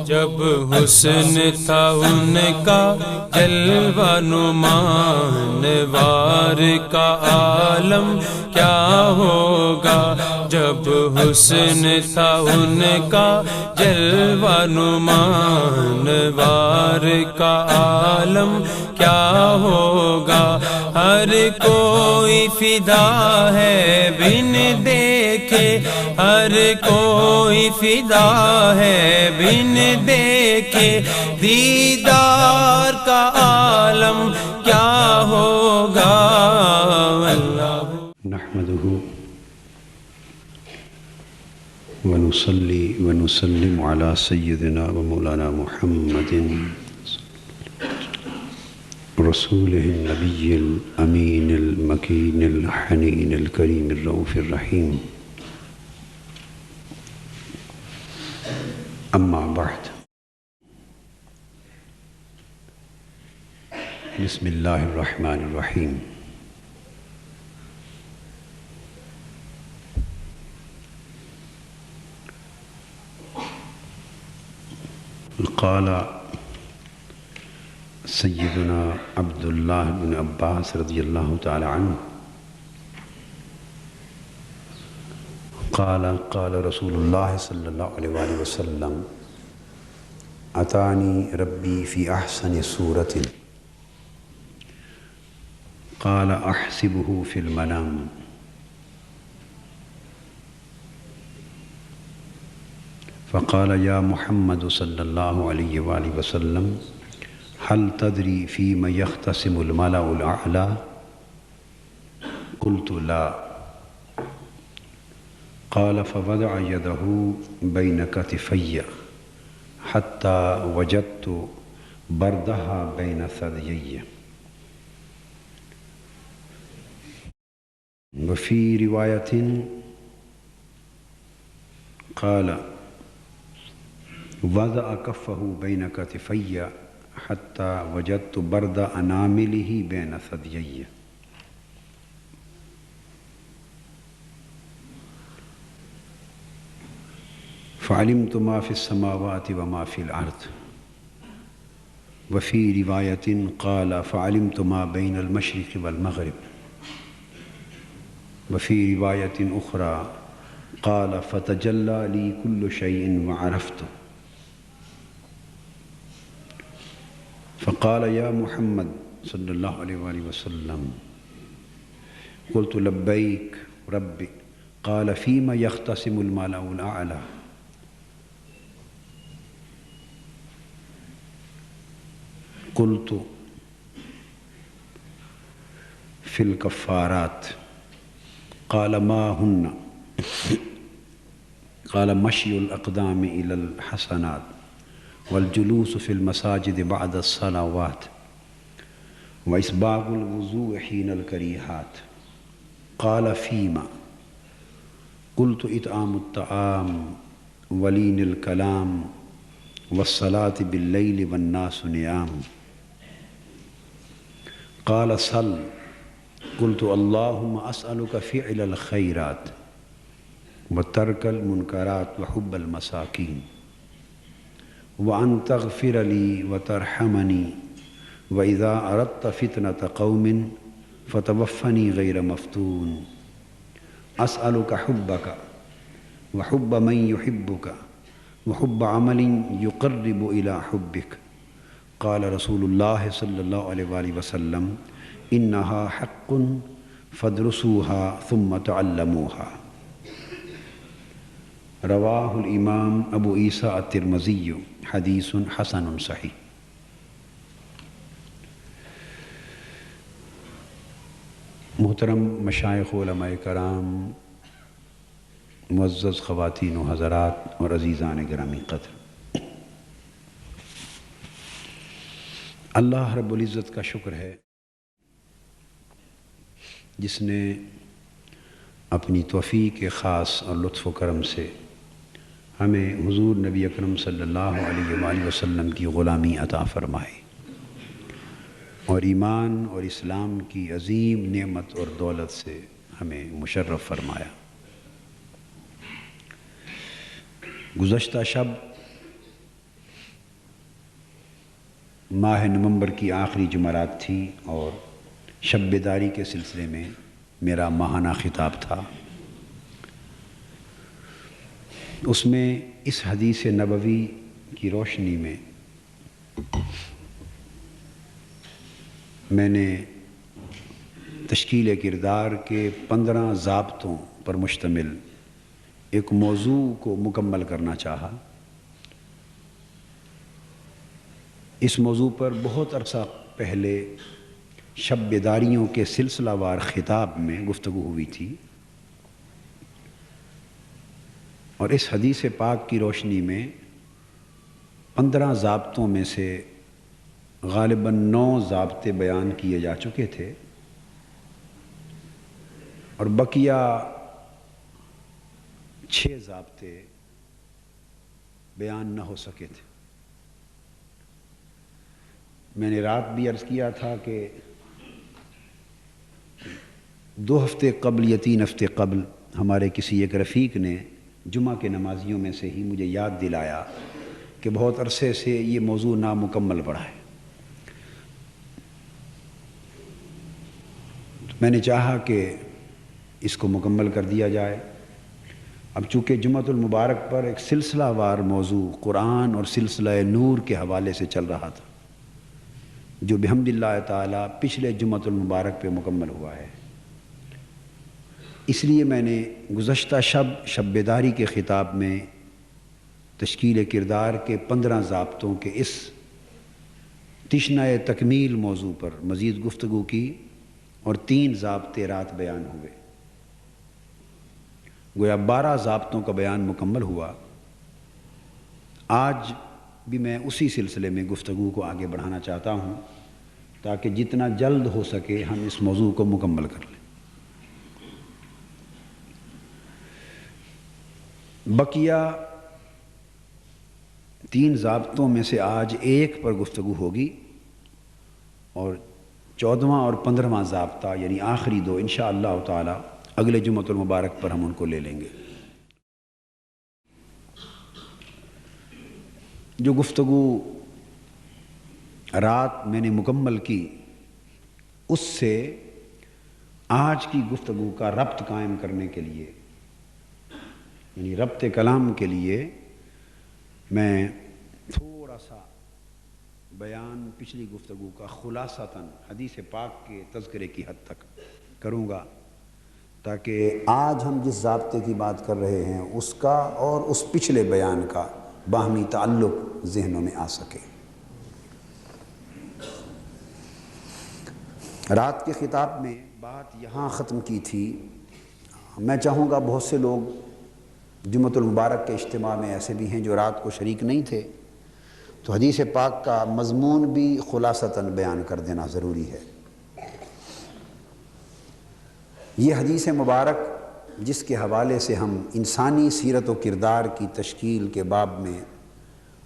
جب حسن تھا ان کا جلوہ نماں وار کا عالم کیا ہوگا، جب حسن تھا ان کا جلوہ نماں وار کا عالم کیا ہوگا، ہر کوئی فدا ہے بن دیکھے، ہر کوئی فدا ہے بن دیکھے، دیدار کا عالم کیا ہوگا۔ نحمده ونصلي ونسلم على سيدنا ومولانا محمد رسوله النبي الأمين المكين الحنين الكريم الرؤوف الرحيم، أما بعد، بسم الله الرحمن الرحيم۔ قال سيدنا عبد الله بن عباس رضي الله تعالى عنه قال قال رسول الله صلى الله عليه وسلم أتاني ربي في أحسن صورة قال أحسبه في المنام فقال يا محمد صلى الله عليه وآله وسلم هل تدري فيما يختصم الملأ الأعلى؟ قلت لا۔ قال فوضع يده بين كتفي حتى وجدت بردها بين ثديي، وفي رواية قال وضع كفه بين كتفي حتى وجدت برد أنامله بين ثديي۔ فعلمت ما في السماوات وما في الأرض، وفي رواية قال فعلمت ما بين المشرق والمغرب، وفي رواية أخرى قال فتجلى لي كل شيء وعرفته۔ فقال يا محمد صلى الله عليه وآله وسلم قلت لبيك ربي، قال فيما يختصم الملأ الأعلى؟ قلت في الكفارات، قال ما هن؟ قال مشي الأقدام إلى الحسنات، والجلوس في المساجد بعد الصلوات، وإسباغ الوضوء حين الكريهات۔ قال فيما؟ قلت إطعام الطعام ولين الكلام والصلاة بالليل والناس نيام۔ قال صل۔ قلت اللهم أسألك فعل الخيرات وترك المنكرات وحب المساكين، وأن تغفر لي وترحمني، وإذا أردت فتنة قوم فتوفني غير مفتون، أسألك حبك وحب من يحبك وحب عمل يقرب إلى حبك۔ قال رسول الله صلى الله عليه وآله وسلم إنها حق فادرسوها ثم تعلموها۔ رواہ الامام ابو عیسیٰ الترمذی حدیث حسن صحیح۔ محترم مشائخ علماء کرام، معزز خواتین و حضرات اور عزیزان گرامی قدر، اللہ رب العزت کا شکر ہے جس نے اپنی توفیق خاص اور لطف و کرم سے ہمیں حضور نبی اکرم صلی اللہ علیہ وآلہ وسلم کی غلامی عطا فرمائی اور ایمان اور اسلام کی عظیم نعمت اور دولت سے ہمیں مشرف فرمایا۔ گزشتہ شب ماہ نومبر کی آخری جمعرات تھی اور شب بیداری کے سلسلے میں میرا ماہانہ خطاب تھا۔ اس میں اس حدیث نبوی کی روشنی میں نے تشکیل کردار کے 15 ضابطوں پر مشتمل ایک موضوع کو مکمل کرنا چاہا۔ اس موضوع پر بہت عرصہ پہلے شب بیداریوں کے سلسلہ وار خطاب میں گفتگو ہوئی تھی، اور اس حدیث پاک کی روشنی میں 15 ضابطوں میں سے غالباً 9 ضابطے بیان کیے جا چکے تھے اور بقیہ 6 ضابطے بیان نہ ہو سکے تھے۔ میں نے رات بھی عرض کیا تھا کہ 2 ہفتے قبل یا 3 ہفتے قبل ہمارے کسی ایک رفیق نے جمعہ کے نمازیوں میں سے ہی مجھے یاد دلایا کہ بہت عرصے سے یہ موضوع نامکمل پڑا ہے۔ میں نے چاہا کہ اس کو مکمل کر دیا جائے۔ اب چونکہ جمعۃ المبارک پر ایک سلسلہ وار موضوع قرآن اور سلسلہ نور کے حوالے سے چل رہا تھا، جو بحمد اللہ تعالیٰ پچھلے جمعۃ المبارک پہ مکمل ہوا ہے، اس لیے میں نے گزشتہ شب بیداری کے خطاب میں تشکیل کردار کے 15 ضابطوں کے اس تشنہ تکمیل موضوع پر مزید گفتگو کی اور 3 ضابطے رات بیان ہوئے۔ گویا 12 ضابطوں کا بیان مکمل ہوا۔ آج بھی میں اسی سلسلے میں گفتگو کو آگے بڑھانا چاہتا ہوں تاکہ جتنا جلد ہو سکے ہم اس موضوع کو مکمل کر لیں۔ بقیہ 3 ضابطوں میں سے آج ایک پر گفتگو ہوگی اور 14واں اور 15واں ضابطہ یعنی آخری 2 انشاءاللہ تعالی اگلے جمعۃ المبارک پر ہم ان کو لے لیں گے۔ جو گفتگو رات میں نے مکمل کی، اس سے آج کی گفتگو کا ربط قائم کرنے کے لیے، یعنی ربط کلام کے لیے، میں تھوڑا سا بیان پچھلی گفتگو کا خلاصتاً حدیث پاک کے تذکرے کی حد تک کروں گا تاکہ آج ہم جس ضابطے کی بات کر رہے ہیں اس کا اور اس پچھلے بیان کا باہمی تعلق ذہنوں میں آ سکے۔ رات کے خطاب میں بات یہاں ختم کی تھی۔ میں چاہوں گا بہت سے لوگ جمعۃ المبارک کے اجتماع میں ایسے بھی ہیں جو رات کو شریک نہیں تھے، تو حدیث پاک کا مضمون بھی خلاصتاً بیان کر دینا ضروری ہے۔ یہ حدیث مبارک جس کے حوالے سے ہم انسانی سیرت و کردار کی تشکیل کے باب میں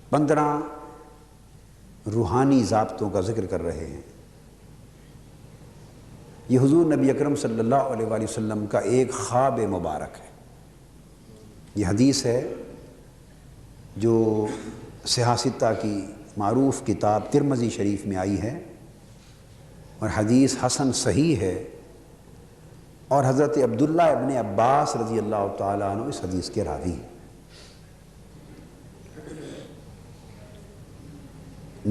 15 روحانی ضابطوں کا ذکر کر رہے ہیں، یہ حضور نبی اکرم صلی اللہ علیہ وآلہ وسلم کا ایک خواب مبارک ہے۔ یہ حدیث ہے جو صحاح ستہ کی معروف کتاب ترمذی شریف میں آئی ہے اور حدیث حسن صحیح ہے، اور حضرت عبداللہ ابن عباس رضی اللہ تعالیٰ عنہ اس حدیث کے راوی ہیں۔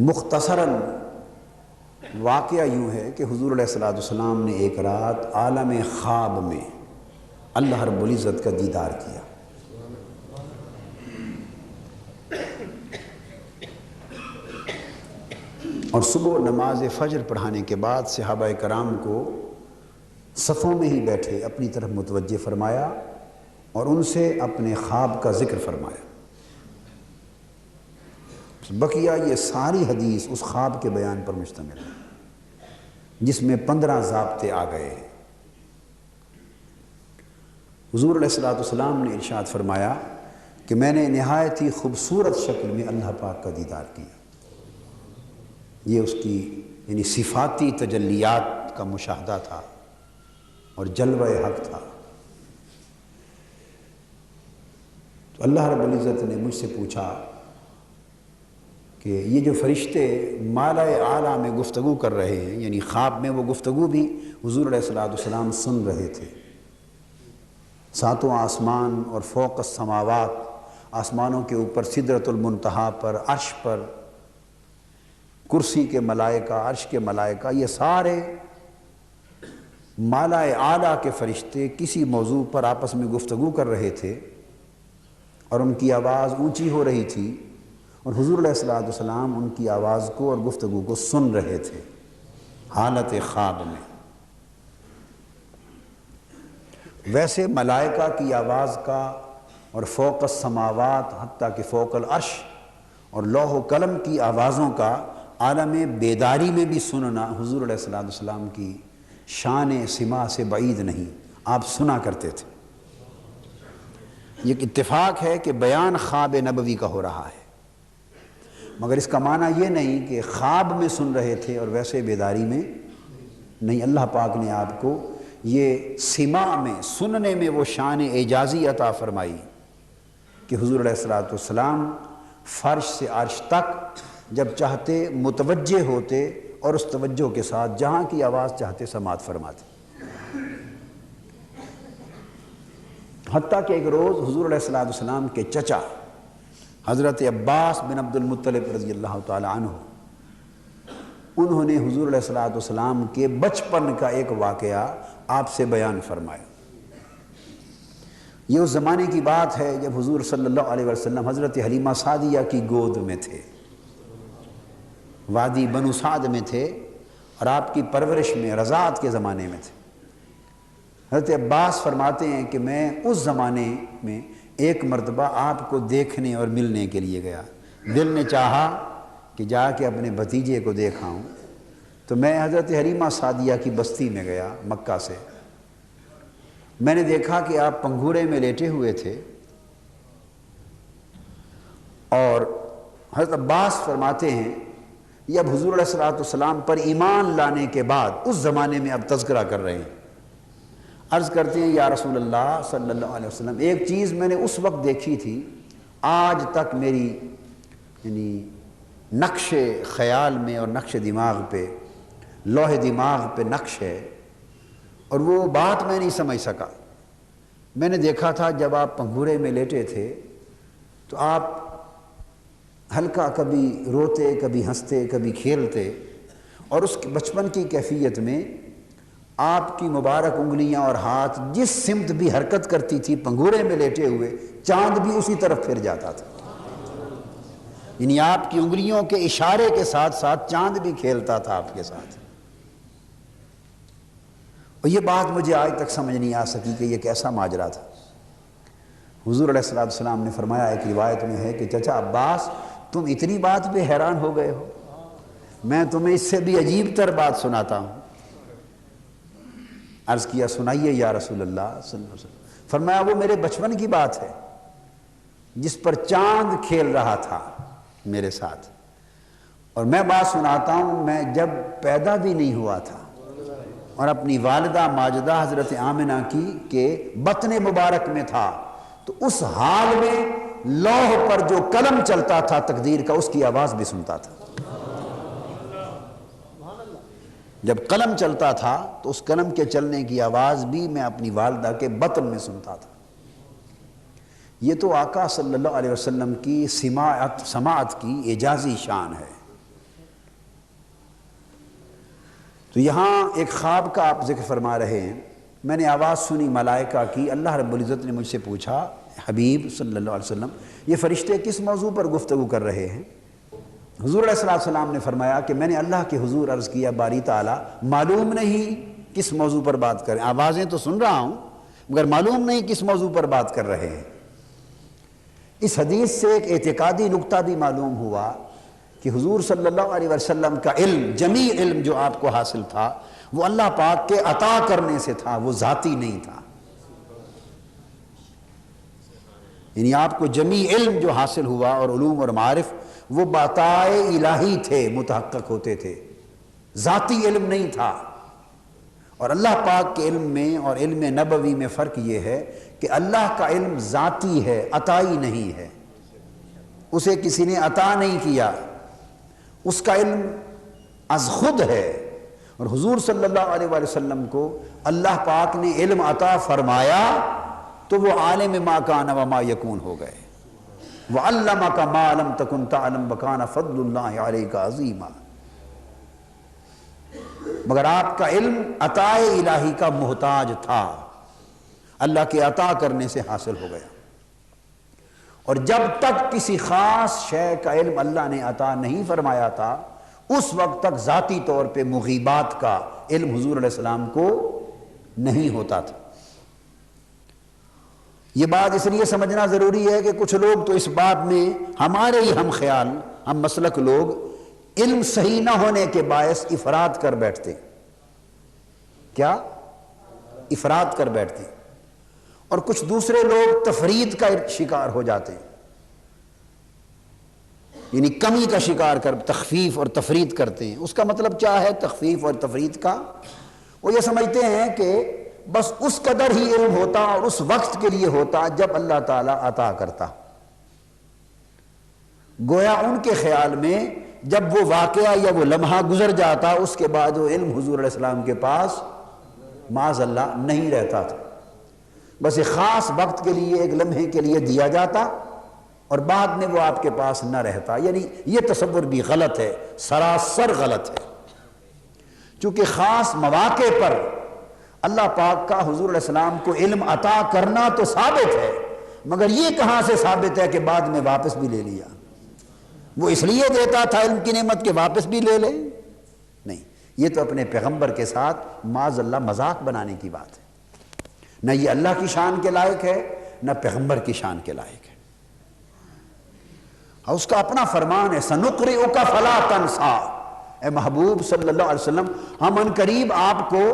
مختصراً واقعہ یوں ہے کہ حضور علیہ الصلوۃ والسلام نے ایک رات عالم خواب میں اللہ رب العزت کا دیدار کیا۔ اور صبح نماز فجر پڑھانے کے بعد صحابہ کرام کو صفوں میں ہی بیٹھے اپنی طرف متوجہ فرمایا اور ان سے اپنے خواب کا ذکر فرمایا۔ بقیہ یہ ساری حدیث اس خواب کے بیان پر مشتمل ہے جس میں 15 ضابطے آ گئے ہیں۔ حضور علیہ الصلوۃ والسلام نے ارشاد فرمایا کہ میں نے نہایت ہی خوبصورت شکل میں اللہ پاک کا دیدار کیا۔ یہ اس کی یعنی صفاتی تجلیات کا مشاہدہ تھا اور جلوہ حق تھا۔ تو اللہ رب العزت نے مجھ سے پوچھا کہ یہ جو فرشتے مالائے اعلیٰ میں گفتگو کر رہے ہیں، یعنی خواب میں وہ گفتگو بھی حضور علیہ السلام سن رہے تھے، ساتوں آسمان اور فوق السماوات، آسمانوں کے اوپر سدرۃ المنتہا پر، عرش پر، کرسی کے ملائکہ، عرش کے ملائکہ، یہ سارے مالائے اعلیٰ کے فرشتے کسی موضوع پر آپس میں گفتگو کر رہے تھے اور ان کی آواز اونچی ہو رہی تھی، اور حضور علیہ السلام ان کی آواز کو اور گفتگو کو سن رہے تھے حالت خواب میں۔ ویسے ملائکہ کی آواز کا اور فوق السماوات حتیٰ کہ فوق العرش اور لوح و قلم کی آوازوں کا عالم بیداری میں بھی سننا حضور علیہ السلام کی شان سما سے بعید نہیں، آپ سنا کرتے تھے۔ یہ اتفاق ہے کہ بیان خواب نبوی کا ہو رہا ہے، مگر اس کا معنی یہ نہیں کہ خواب میں سن رہے تھے اور ویسے بیداری میں نہیں۔ اللہ پاک نے آپ کو یہ سما میں، سننے میں وہ شان اعجازی عطا فرمائی کہ حضور علیہ السلام فرش سے عرش تک جب چاہتے متوجہ ہوتے اور اس توجہ کے ساتھ جہاں کی آواز چاہتے سماعت فرماتے۔ حتیٰ کہ ایک روز حضور علیہ السلام کے چچا حضرت عباس بن عبد المطلب رضی اللہ تعالی عنہ، انہوں نے حضور علیہ السلام کے بچپن کا ایک واقعہ آپ سے بیان فرمایا۔ یہ اس زمانے کی بات ہے جب حضور صلی اللہ علیہ وسلم حضرت حلیمہ سعدیہ کی گود میں تھے، وادی بنو سعد میں تھے، اور آپ کی پرورش میں رضاعت کے زمانے میں تھے۔ حضرت عباس فرماتے ہیں کہ میں اس زمانے میں ایک مرتبہ آپ کو دیکھنے اور ملنے کے لیے گیا، دل نے چاہا کہ جا کے اپنے بھتیجے کو دیکھاؤں، تو میں حضرت حلیمہ سعدیہ کی بستی میں گیا مکہ سے۔ میں نے دیکھا کہ آپ پنگھورے میں لیٹے ہوئے تھے، اور حضرت عباس فرماتے ہیں یہ اب حضور علیہ السلام پر ایمان لانے کے بعد اس زمانے میں اب تذکرہ کر رہے ہیں۔ عرض کرتے ہیں یا رسول اللہ صلی اللہ علیہ وسلم، ایک چیز میں نے اس وقت دیکھی تھی، آج تک میری یعنی نقش خیال میں اور نقش دماغ پہ، لوح دماغ پہ نقش ہے، اور وہ بات میں نہیں سمجھ سکا۔ میں نے دیکھا تھا جب آپ پنگھورے میں لیٹے تھے تو آپ ہلکا کبھی روتے، کبھی ہنستے، کبھی کھیلتے، اور اس بچپن کی کیفیت میں آپ کی مبارک انگلیاں اور ہاتھ جس سمت بھی حرکت کرتی تھی پنگھورے میں لیٹے ہوئے، چاند بھی اسی طرف پھر جاتا تھا۔ یعنی آپ کی انگلیوں کے اشارے کے ساتھ ساتھ چاند بھی کھیلتا تھا آپ کے ساتھ۔ اور یہ بات مجھے آج تک سمجھ نہیں آ سکی کہ یہ کیسا ماجرا تھا۔ حضور علیہ السلام نے فرمایا، ایک روایت میں ہے کہ چچا عباس تم اتنی بات پہ حیران ہو گئے ہو، میں تمہیں اس سے بھی عجیب تر بات سناتا ہوں۔ عرض کیا سنائیے یا رسول اللہ صلی اللہ علیہ وسلم۔ فرمایا وہ میرے بچپن کی بات ہے جس پر چاند کھیل رہا تھا میرے ساتھ، اور میں بات سناتا ہوں میں جب پیدا بھی نہیں ہوا تھا اور اپنی والدہ ماجدہ حضرت آمنہ کی کے بطن مبارک میں تھا، تو اس حال میں لوح پر جو قلم چلتا تھا تقدیر کا، اس کی آواز بھی سنتا تھا۔ جب قلم چلتا تھا تو اس قلم کے چلنے کی آواز بھی میں اپنی والدہ کے بطن میں سنتا تھا۔ یہ تو آقا صلی اللہ علیہ وسلم کی سماعت کی اعجازی شان ہے۔ تو یہاں ایک خواب کا آپ ذکر فرما رہے ہیں، میں نے آواز سنی ملائکہ کی۔ اللہ رب العزت نے مجھ سے پوچھا حبیب صلی اللہ علیہ وسلم یہ فرشتے کس موضوع پر گفتگو کر رہے ہیں؟ حضور علیہ السلام نے فرمایا کہ میں نے اللہ کے حضور عرض کیا باری تعالیٰ معلوم نہیں کس موضوع پر بات کریں، آوازیں تو سن رہا ہوں مگر معلوم نہیں کس موضوع پر بات کر رہے ہیں۔ اس حدیث سے ایک اعتقادی نقطہ بھی معلوم ہوا کہ حضور صلی اللہ علیہ وسلم کا علم، جمیع علم جو آپ کو حاصل تھا وہ اللہ پاک کے عطا کرنے سے تھا، وہ ذاتی نہیں تھا۔ یعنی آپ کو جمیع علم جو حاصل ہوا اور علوم اور معارف وہ بعطائے الہی تھے، متحقق ہوتے تھے، ذاتی علم نہیں تھا۔ اور اللہ پاک کے علم میں اور علم نبوی میں فرق یہ ہے کہ کہ اللہ کا علم ذاتی ہے، عطائی نہیں ہے، اسے کسی نے عطا نہیں کیا، اس کا علم از خود ہے۔ اور حضور صلی اللہ علیہ وآلہ وسلم کو اللہ پاک نے علم عطا فرمایا تو وہ عالم ما کان و ما یکون ہو گئے۔ وَعَلَّمَكَ مَا لَمْ تَكُنْ تَعْلَمْ وَكَانَ فَضْلُ اللَّهِ عَلَيْكَ عَظِيمًا۔ مگر آپ کا علم عطائے الہی کا محتاج تھا، اللہ کے عطا کرنے سے حاصل ہو گیا۔ اور جب تک کسی خاص شے کا علم اللہ نے عطا نہیں فرمایا تھا اس وقت تک ذاتی طور پہ مغیبات کا علم حضور علیہ السلام کو نہیں ہوتا تھا۔ یہ بات اس لیے سمجھنا ضروری ہے کہ کچھ لوگ تو اس بات میں ہمارے ہی ہم خیال، ہم مسلک لوگ علم صحیح نہ ہونے کے باعث افراد کر بیٹھتے۔ کیا؟ افراد کر بیٹھتے، اور کچھ دوسرے لوگ تفرید کا شکار ہو جاتے ہیں، یعنی کمی کا شکار کر تخفیف اور تفرید کرتے ہیں۔ اس کا مطلب کیا ہے تخفیف اور تفرید کا؟ وہ یہ سمجھتے ہیں کہ بس اس قدر ہی علم ہوتا اور اس وقت کے لیے ہوتا جب اللہ تعالیٰ عطا کرتا۔ گویا ان کے خیال میں جب وہ واقعہ یا وہ لمحہ گزر جاتا اس کے بعد وہ علم حضور علیہ السلام کے پاس معاذ اللہ نہیں رہتا تھا، بس ایک خاص وقت کے لیے ایک لمحے کے لیے دیا جاتا اور بعد میں وہ آپ کے پاس نہ رہتا۔ یعنی یہ تصور بھی غلط ہے، سراسر غلط ہے۔ چونکہ خاص مواقع پر اللہ پاک کا حضور علیہ السلام کو علم عطا کرنا تو ثابت ہے، مگر یہ کہاں سے ثابت ہے کہ بعد میں واپس بھی لے لیا؟ وہ اس لیے دیتا تھا علم کی نعمت کہ واپس بھی لے لے؟ نہیں، یہ تو اپنے پیغمبر کے ساتھ معاذ اللہ مذاق بنانے کی بات ہے۔ نہ یہ اللہ کی شان کے لائق ہے نہ پیغمبر کی شان کے لائق ہے۔ اور اس کا اپنا فرمان ہے سنقرئک فلا تنسیٰ، اے محبوب صلی اللہ علیہ وسلم ہم ان قریب آپ کو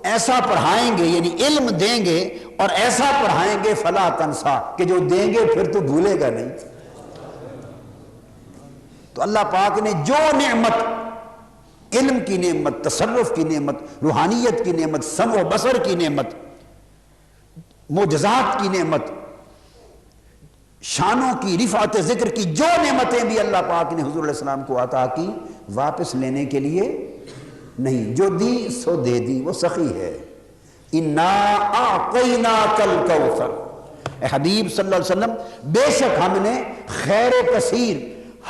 ایسا پڑھائیں گے، یعنی علم دیں گے اور ایسا پڑھائیں گے فلا تنسیٰ کہ جو دیں گے پھر تو بھولے گا نہیں۔ تو اللہ پاک نے جو نعمت، علم کی نعمت، تصرف کی نعمت، روحانیت کی نعمت، سمع و بصر کی نعمت، معجزات کی نعمت، شانوں کی، رفعت ذکر کی جو نعمتیں بھی اللہ پاک نے حضور علیہ السلام کو عطا کی واپس لینے کے لیے نہیں، جو دی سو دے دی، وہ سخی ہے۔ انا اعطیناک الکوثر، اے حبیب صلی اللہ علیہ وسلم بے شک ہم نے خیر کثیر،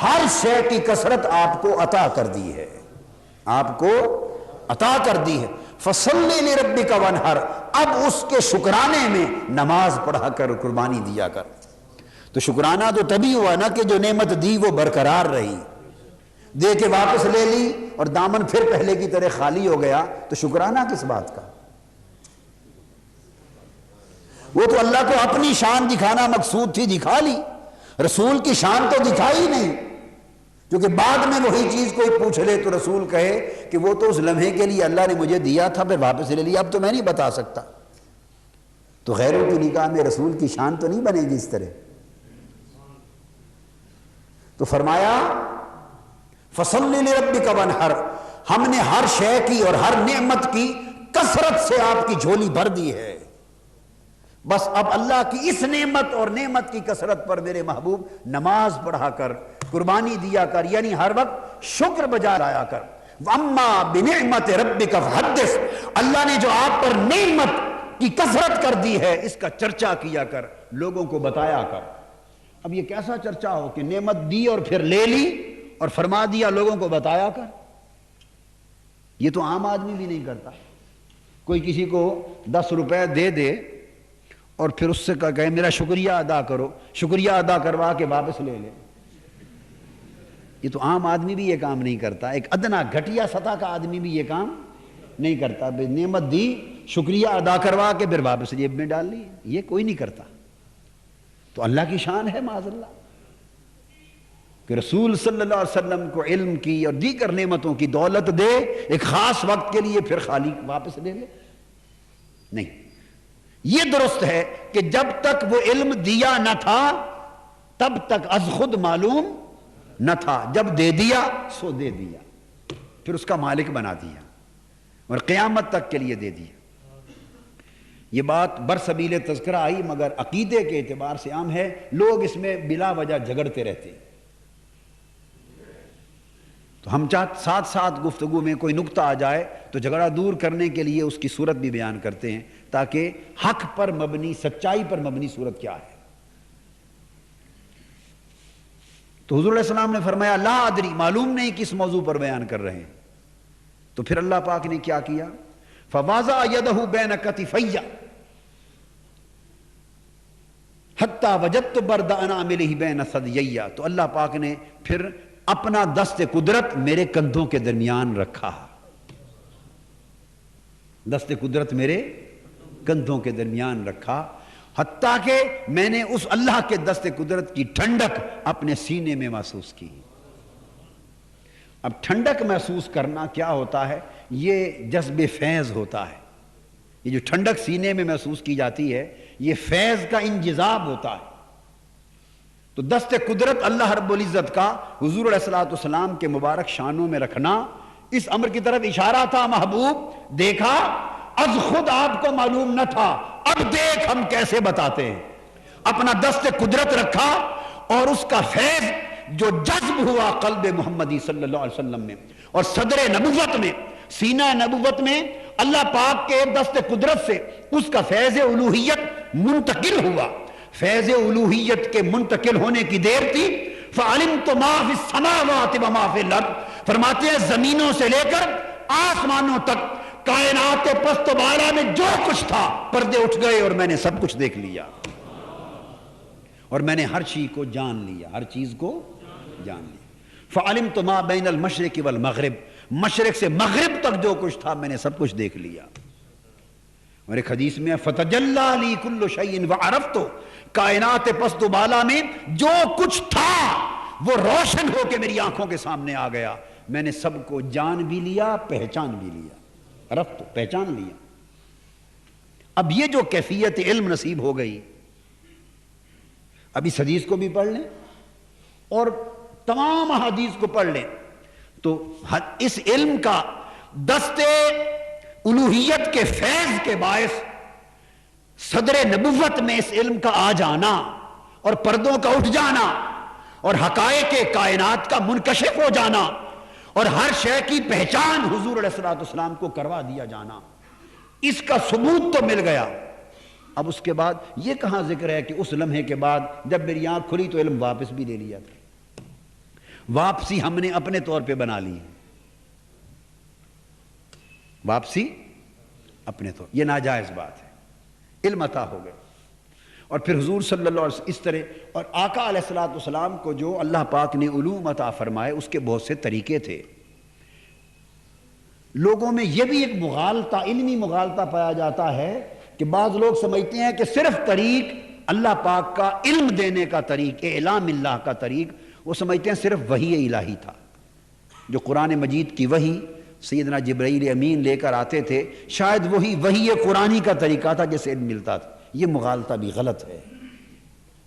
ہر شے کی کثرت آپ کو عطا کر دی ہے، آپ کو عطا کر دی ہے۔ فصلی لربک وانحر، اب اس کے شکرانے میں نماز پڑھا کر، قربانی دیا کر۔ تو شکرانہ تو تبھی ہوا نا کہ جو نعمت دی وہ برقرار رہی، دے کے واپس لے لی اور دامن پھر پہلے کی طرح خالی ہو گیا تو شکرانہ کس بات کا؟ وہ تو اللہ کو اپنی شان دکھانا مقصود تھی، دکھا لی، رسول کی شان تو دکھائی نہیں، کیونکہ بعد میں وہی چیز کوئی پوچھ لے تو رسول کہے کہ وہ تو اس لمحے کے لیے اللہ نے مجھے دیا تھا پھر واپس لے لیا، اب تو میں نہیں بتا سکتا۔ تو غیروں کی نگاہ میں رسول کی شان تو نہیں بنے گی اس طرح۔ تو فرمایا فصلی لربک وانحر، ہم نے ہر شے کی اور ہر نعمت کی کثرت سے آپ کی جھولی بھر دی ہے، بس اب اللہ کی اس نعمت اور نعمت کی کثرت پر میرے محبوب نماز پڑھا کر، قربانی دیا کر، یعنی ہر وقت شکر بجا لایا کر۔ وَأَمَّا بِنِعْمَةِ رَبِّكَ فَحَدِّثْ، اللہ نے جو آپ پر نعمت کی کثرت کر دی ہے اس کا چرچا کیا کر، لوگوں کو بتایا کر۔ اب یہ کیسا چرچا ہو کہ نعمت دی اور پھر لے لی اور فرما دیا لوگوں کو بتایا کر؟ یہ تو عام آدمی بھی نہیں کرتا۔ کوئی کسی کو 10 روپے دے دے اور پھر اس سے کہے میرا شکریہ ادا کرو، شکریہ ادا کروا کے واپس لے لے، یہ تو عام آدمی بھی یہ کام نہیں کرتا، ایک ادنا گھٹیا سطح کا آدمی بھی یہ کام نہیں کرتا۔ نعمت دی، شکریہ ادا کروا کے پھر واپس جیب میں ڈال لی، یہ کوئی نہیں کرتا۔ تو اللہ کی شان ہے معاذ اللہ کہ رسول صلی اللہ علیہ وسلم کو علم کی اور دیگر نعمتوں کی دولت دے ایک خاص وقت کے لیے پھر خالی واپس لے لے، نہیں۔ یہ درست ہے کہ جب تک وہ علم دیا نہ تھا تب تک از خود معلوم نہ تھا، جب دے دیا سو دے دیا، پھر اس کا مالک بنا دیا اور قیامت تک کے لیے دے دیا۔ یہ بات برسبیل تذکرہ آئی مگر عقیدے کے اعتبار سے عام ہے، لوگ اس میں بلا وجہ جھگڑتے رہتے ہیں، تو ہم ساتھ ساتھ گفتگو میں کوئی نقطہ آ جائے تو جھگڑا دور کرنے کے لیے اس کی صورت بھی بیان کرتے ہیں تاکہ حق پر مبنی، سچائی پر مبنی صورت کیا ہے۔ تو حضور علیہ السلام نے فرمایا لا ادری، معلوم نہیں کس موضوع پر بیان کر رہے ہیں، تو پھر اللہ پاک نے کیا کیا، فوازا یدہ بین کتفی حتی وجدت برد اناملہ بین ثدیی، تو اللہ پاک نے پھر اپنا دست قدرت میرے کندھوں کے درمیان رکھا، دست قدرت میرے کندھوں کے درمیان رکھا، حتیٰ کہ میں نے اس اللہ کے دست قدرت کی ٹھنڈک اپنے سینے میں محسوس کی۔ اب ٹھنڈک محسوس کرنا کیا ہوتا ہے؟ یہ جذب فیض ہوتا ہے، یہ جو ٹھنڈک سینے میں محسوس کی جاتی ہے یہ فیض کا انجذاب ہوتا ہے۔ تو دست قدرت اللہ رب العزت کا حضور علیہ السلام کے مبارک شانوں میں رکھنا اس امر کی طرف اشارہ تھا۔ محبوب دیکھا، از خود آپ کو معلوم نہ تھا، اب دیکھ ہم کیسے بتاتے ہیں۔ اپنا دست قدرت رکھا اور اس کا فیض جو جذب ہوا قلب محمدی صلی اللہ علیہ وسلم میں اور صدر نبوت میں، سینہ نبوت میں اللہ پاک کے دست قدرت سے اس کا فیض الوہیت منتقل ہوا۔ فیض الوہیت کے منتقل ہونے کی دیر تھی۔ فَعَلِمْتُ مَا فِي السَّمَاوَاتِ وَمَا فِي الْأَرْضِ، فرماتے ہیں زمینوں سے لے کر آسمانوں تک کائنات پست و بالا میں جو کچھ تھا پردے اٹھ گئے اور میں نے سب کچھ دیکھ لیا اور میں نے ہر چیز کو جان لیا، ہر چیز کو جان لیا۔ فَعَلِمْتُ مَا بَيْنَ الْمَشْرِقِ وَالْمَغْرِبِ، مشرق سے مغرب تک جو کچھ تھا میں نے سب کچھ دیکھ لیا۔ اور ایک حدیث میں فَتَجَلَّى لِي كُلُّ شَيْءٍ وَعَرَفْتُ، کائنات پست و بالا میں جو کچھ تھا وہ روشن ہو کے میری آنکھوں کے سامنے آ گیا، میں نے سب کو جان بھی لیا، پہچان بھی لیا، عرفت، پہچان لیا۔ اب یہ جو کیفیت علم نصیب ہو گئی، اب اس حدیث کو بھی پڑھ لیں اور تمام احادیث کو پڑھ لیں تو اس علم کا دست الوہیت کے فیض کے باعث صدر نبوت میں اس علم کا آ جانا اور پردوں کا اٹھ جانا اور حقائق کائنات کا منکشف ہو جانا اور ہر شے کی پہچان حضور علیہ السلام کو کروا دیا جانا، اس کا ثبوت تو مل گیا۔ اب اس کے بعد یہ کہاں ذکر ہے کہ اس لمحے کے بعد جب میری آنکھ کھلی تو علم واپس بھی لے لیا تھا؟ واپسی ہم نے اپنے طور پہ بنا لی ہے، واپسی اپنے طور، یہ ناجائز بات ہے۔ علم عطا ہو گئے اور پھر حضور صلی اللہ علیہ وسلم اس طرح، اور آقا علیہ السلام کو جو اللہ پاک نے علوم عطا فرمائے اس کے بہت سے طریقے تھے۔ لوگوں میں یہ بھی ایک مغالطہ، علمی مغالطہ پایا جاتا ہے کہ بعض لوگ سمجھتے ہیں کہ صرف طریق اللہ پاک کا علم دینے کا طریق، اعلام اللہ کا طریق، وہ سمجھتے ہیں صرف وحی الہی تھا، جو قرآن مجید کی وحی سیدنا جبرائیل امین لے کر آتے تھے، شاید وہی وحی قرآنی کا طریقہ تھا جسے علم ملتا تھا۔ یہ مغالطہ بھی غلط ہے۔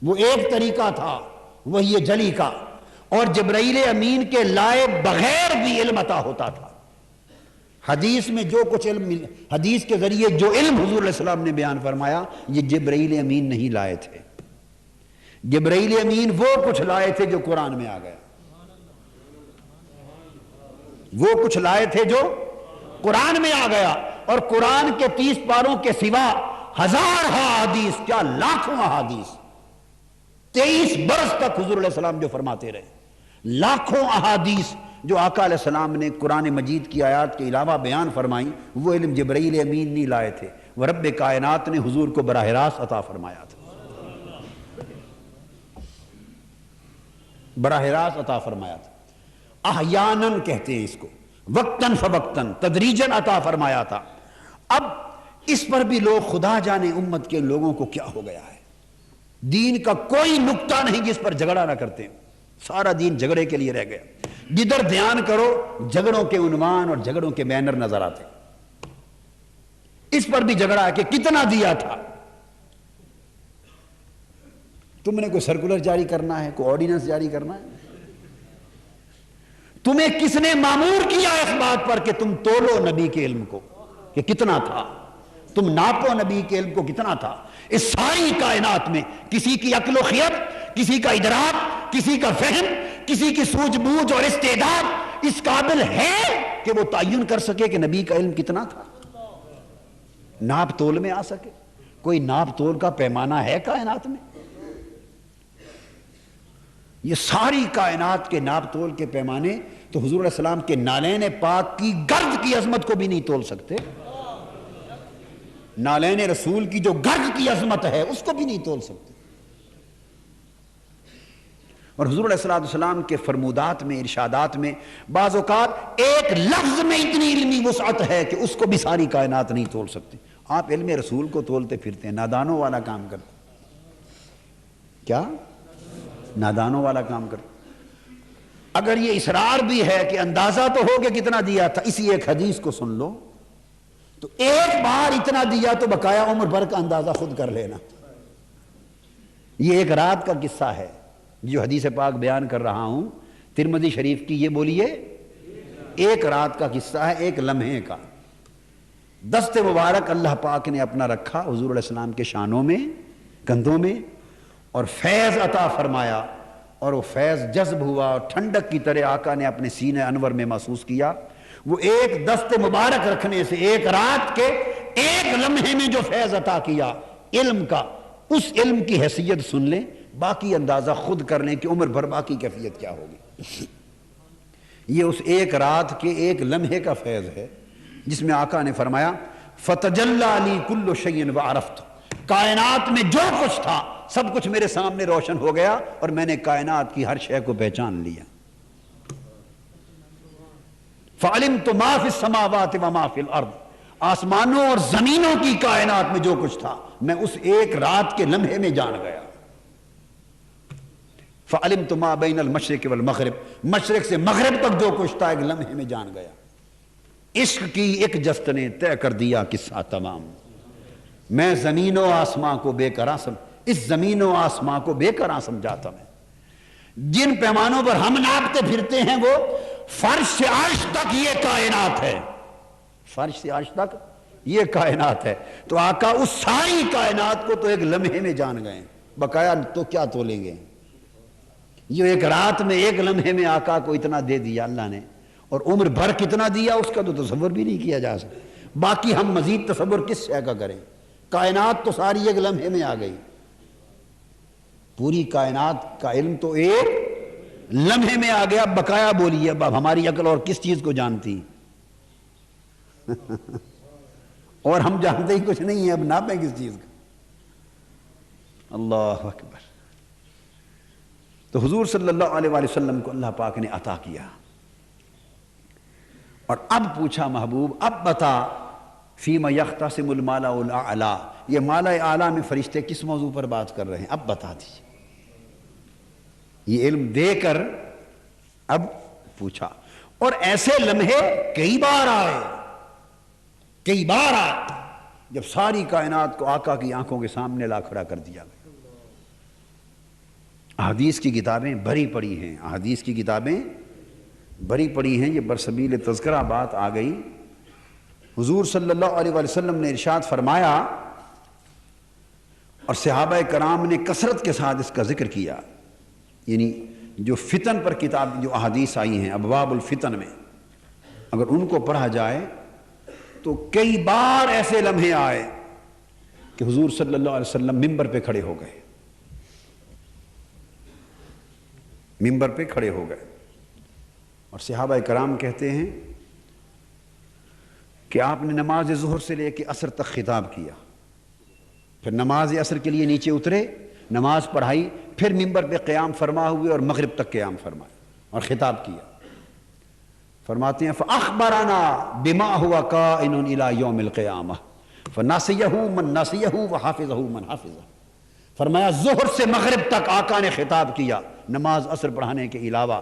وہ ایک طریقہ تھا وحی جلی کا، اور جبرائیل امین کے لائے بغیر بھی علم عطا ہوتا تھا۔ حدیث میں جو کچھ علم، حدیث کے ذریعے جو علم حضور علیہ السلام نے بیان فرمایا یہ جبرائیل امین نہیں لائے تھے۔ جبرائیل امین وہ کچھ لائے تھے جو قرآن میں آ گیا، وہ کچھ لائے تھے جو قرآن میں آ گیا، اور قرآن کے 30 پاروں کے سوا ہزار احادیث، کیا لاکھوں احادیث، 23 برس تک حضور علیہ السلام جو فرماتے رہے، لاکھوں احادیث جو آقا علیہ السلام نے قرآن مجید کی آیات کے علاوہ بیان فرمائیں، وہ علم جبرائیل امین نہیں لائے تھے، وہ رب کائنات نے حضور کو براہ راست عطا فرمایا تھا، براہ راست عطا فرمایا تھا۔ احیاناً کہتے ہیں اس کو، وقتاً فوقتاً، تدریجاً عطا فرمایا تھا۔ اب اس پر بھی لوگ خدا جانے امت کے لوگوں کو کیا ہو گیا ہے، دین کا کوئی نقطہ نہیں جس پر جھگڑا نہ کرتے، سارا دین جھگڑے کے لیے رہ گیا۔ جدھر دھیان کرو جھگڑوں کے عنوان اور جھگڑوں کے بینر نظر آتے۔ اس پر بھی جھگڑا ہے کہ کتنا دیا تھا، تم نے کوئی سرکولر جاری کرنا ہے، کوئی آرڈیننس جاری کرنا ہے، تمہیں کس نے مامور کیا اس بات پر کہ تم تولو نبی کے علم کو کہ کتنا تھا؟ تم ناپو نبی کے علم کو کتنا تھا. اس ساری کائنات میں کسی کی عقل و خیال، کسی کا ادراک، کسی کا فہم، کسی کی سوجھ بوجھ اور استعداد اس قابل ہے کہ وہ تعین کر سکے کہ نبی کا علم کتنا تھا، ناپ تول میں آ سکے؟ کوئی ناپ تول کا پیمانہ ہے کائنات میں؟ یہ ساری کائنات کے ناپ تول کے پیمانے تو حضور علیہ السلام کے نالین پاک کی گرد کی عظمت کو بھی نہیں تول سکتے. نالین رسول کی جو گرد کی عظمت ہے اس کو بھی نہیں تول سکتے. اور حضور علیہ السلام کے فرمودات میں، ارشادات میں بعض اوقات ایک لفظ میں اتنی علمی وسعت ہے کہ اس کو بھی ساری کائنات نہیں تول سکتے. آپ علم رسول کو تولتے پھرتے ہیں، نادانوں والا کام کرتے. کیا؟ نادانوں والا کام کرتے. اگر یہ اصرار بھی ہے کہ اندازہ تو ہو کہ کتنا دیا تھا، اسی ایک حدیث کو سن لو تو ایک بار اتنا دیا تو بقایا عمر بھر کا اندازہ خود کر لینا. یہ ایک رات کا قصہ ہے جو حدیث پاک بیان کر رہا ہوں، ترمذی شریف کی. یہ بولیے ایک رات کا قصہ ہے، ایک لمحے کا. دست مبارک اللہ پاک نے اپنا رکھا حضور علیہ السلام کے شانوں میں، کندھوں میں، اور فیض عطا فرمایا، اور وہ فیض جذب ہوا اور ٹھنڈک کی طرح آقا نے اپنے سینے انور میں محسوس کیا. وہ ایک دست مبارک رکھنے سے ایک رات کے ایک لمحے میں جو فیض عطا کیا علم کا، اس علم کی حیثیت سن لیں، باقی اندازہ خود کر لیں کہ عمر بھر باقی کیفیت کیا ہوگی. یہ اس ایک رات کے ایک لمحے کا فیض ہے جس میں آقا نے فرمایا فَتَجَلَّى لِي كُلُّ شَيْءٍ وَعَرَفْتُ. کائنات میں جو کچھ تھا سب کچھ میرے سامنے روشن ہو گیا اور میں نے کائنات کی ہر شے کو پہچان لیا. فَعَلِمْتُ مَا فِي السَّمَاوَاتِ وَمَا فِي الْأَرْضِ. آسمانوں اور زمینوں کی کائنات میں جو کچھ تھا میں اس ایک رات کے لمحے میں جان گیا. فَعَلِمْتُ مَا بَيْنَ الْمَشْرِقِ وَالْمَغْرِبِ. مشرق سے مغرب تک جو کچھ تھا ایک لمحے میں جان گیا. عشق کی ایک جست نے طے کر دیا قصہ تمام. میں زمین و آسماں کو بے قرار اس زمین و آسماں کو بے قرار سمجھاتا میں. جن پیمانوں پر ہم ناپتے پھرتے ہیں وہ فرش سے عرش تک یہ کائنات ہے. فرش سے عرش تک یہ کائنات ہے. تو آقا اس ساری کائنات کو تو ایک لمحے میں جان گئے، بقایا تو کیا تولیں گے. یہ ایک رات میں ایک لمحے میں آقا کو اتنا دے دیا اللہ نے، اور عمر بھر کتنا دیا اس کا تو تصور بھی نہیں کیا جا سکتا. باقی ہم مزید تصور کس شے کا کریں. کائنات تو ساری ایک لمحے میں آ گئی. پوری کائنات کا علم تو ایک لمحے میں آ گیا. بقایا بولیے اب ہماری عقل اور کس چیز کو جانتی اور ہم جانتے ہی کچھ نہیں ہیں، اب ناپیں کس چیز کا. اللہ اکبر. تو حضور صلی اللہ علیہ وآلہ وسلم کو اللہ پاک نے عطا کیا، اور اب پوچھا محبوب اب بتا فیما یختصم المالا الاعلی. یہ مالا اعلیٰ میں فرشتے کس موضوع پر بات کر رہے ہیں اب بتا دیجیے. یہ علم دے کر اب پوچھا. اور ایسے لمحے کئی بار آئے جب ساری کائنات کو آقا کی آنکھوں کے سامنے لا کھڑا کر دیا گیا. احادیث کی کتابیں بھری پڑی ہیں، احادیث کی کتابیں بھری پڑی ہیں. یہ برسبیل تذکرہ بات آ گئی. حضور صلی اللہ علیہ وآلہ وسلم نے ارشاد فرمایا اور صحابہ کرام نے کثرت کے ساتھ اس کا ذکر کیا. یعنی جو فتن پر کتاب جو احادیث آئی ہیں ابواب الفتن میں، اگر ان کو پڑھا جائے تو کئی بار ایسے لمحے آئے کہ حضور صلی اللہ علیہ وسلم ممبر پہ کھڑے ہو گئے، ممبر پہ کھڑے ہو گئے. اور صحابہ کرام کہتے ہیں کہ آپ نے نماز ظہر سے لے کے عصر تک خطاب کیا، پھر نماز عصر کے لیے نیچے اترے، نماز پڑھائی، پھر ممبر پہ قیام فرما ہوئے اور مغرب تک قیام فرمائے اور خطاب کیا. فرماتے ہیں فَأَخْبَرَنَا بِمَا هُوَ كَائِنٌ إِلَى يَوْمِ الْقِيَامَةِ فَنَسِيَهُ مَنْ نَسِيَهُ وَحَافِظَهُ مَنْ حَافِظَهُ. فرمایا ظہر سے مغرب تک آقا نے خطاب کیا نماز عصر پڑھانے کے علاوہ،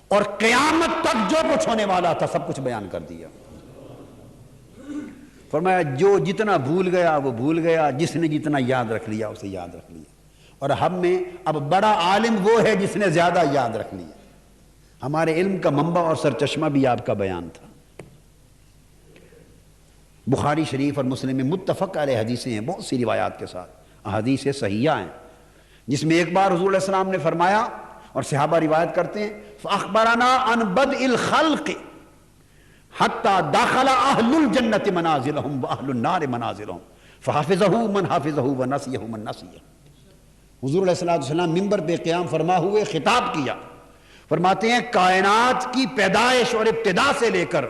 اور قیامت تک جو کچھ ہونے والا تھا سب کچھ بیان کر دیا. فرمایا جو جتنا بھول گیا وہ بھول گیا، جس نے جتنا یاد رکھ لیا اسے یاد رکھ لیا. اور ہم میں اب بڑا عالم وہ ہے جس نے زیادہ یاد رکھ لیا. ہمارے علم کا منبع اور سرچشمہ بھی آپ کا بیان تھا. بخاری شریف اور مسلم میں متفق علیہ حدیثیں ہیں، بہت سی روایات کے ساتھ احادیث صحیحہ ہیں، جس میں ایک بار حضور علیہ السلام نے فرمایا اور صحابہ روایت کرتے ہیں فَأَخْبَرَنَا عَنْ بَدْءِ الْخَلْقِ حَتَّى دَخَلَ أَهْلُ الْجَنَّةِ مَنَازِلَهُمْ وَأَهْلُ النَّارِ مَنَازِلَهُمْ فَحَفِظَهُ مَنْ حَفِظَهُ وَنَسِيَهُ مَنْ نَسِيَهُ۔ حضور علیہ السلام منبر پہ قیام فرما ہوئے خطاب کیا، فرماتے ہیں کائنات کی پیدائش اور ابتدا سے لے کر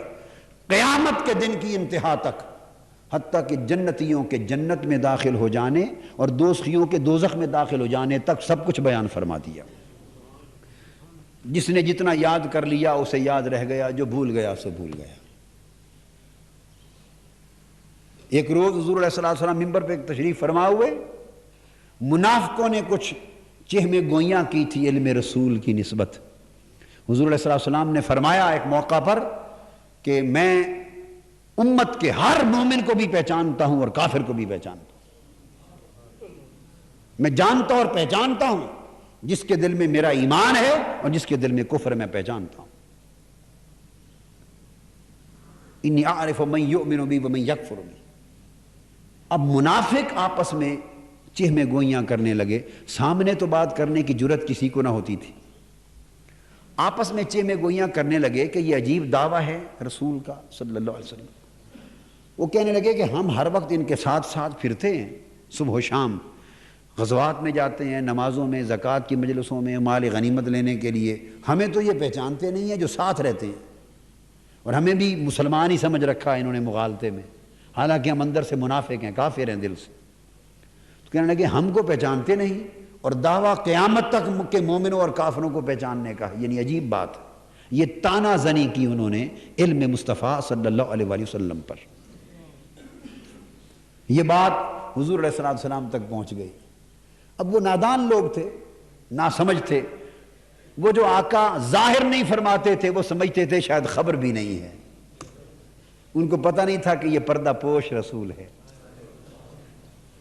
قیامت کے دن کی انتہا تک، حتیٰ کہ جنتیوں کے جنت میں داخل ہو جانے اور دوزخیوں کے دوزخ میں داخل ہو جانے تک سب کچھ بیان فرما دیا۔ جس نے جتنا یاد کر لیا اسے یاد رہ گیا، جو بھول گیا اسے بھول گیا۔ ایک روز حضور علیہ السلام منبر پہ تشریف فرما ہوئے، منافقوں نے کچھ چہمے گوئیاں کی تھی علم رسول کی نسبت۔ حضور علیہ السلام نے فرمایا ایک موقع پر کہ میں امت کے ہر مومن کو بھی پہچانتا ہوں اور کافر کو بھی پہچانتا ہوں، میں جانتا اور پہچانتا ہوں، جس کے دل میں میرا ایمان ہے اور جس کے دل میں کفر میں پہچانتا ہوں۔ انی اعرف من یؤمن بی ومن یکفر بی۔ اب منافق آپس میں چہمے گوئیاں کرنے لگے، سامنے تو بات کرنے کی جرت کسی کو نہ ہوتی تھی، آپس میں چہمے گوئیاں کرنے لگے کہ یہ عجیب دعویٰ ہے رسول کا صلی اللہ علیہ وسلم۔ وہ کہنے لگے کہ ہم ہر وقت ان کے ساتھ ساتھ پھرتے ہیں، صبح و شام غزوات میں جاتے ہیں، نمازوں میں، زکوٰۃ کی مجلسوں میں، مال غنیمت لینے کے لیے، ہمیں تو یہ پہچانتے نہیں ہیں جو ساتھ رہتے ہیں، اور ہمیں بھی مسلمان ہی سمجھ رکھا ہے انہوں نے مغالطے میں، حالانکہ ہم اندر سے منافق ہیں، کافر ہیں دل سے۔ تو کہنے لگے ہم کو پہچانتے نہیں اور دعویٰ قیامت تک کے مومنوں اور کافروں کو پہچاننے کا، یعنی عجیب بات ہے۔ یہ تانا زنی کی انہوں نے علم مصطفیٰ صلی اللہ علیہ وآلہ وسلم پر۔ یہ بات حضور علیہ السلام تک پہنچ گئی۔ اب وہ نادان لوگ تھے، ناسمجھ تھے، وہ جو آقا ظاہر نہیں فرماتے تھے وہ سمجھتے تھے شاید خبر بھی نہیں ہے، ان کو پتہ نہیں تھا کہ یہ پردہ پوش رسول ہے،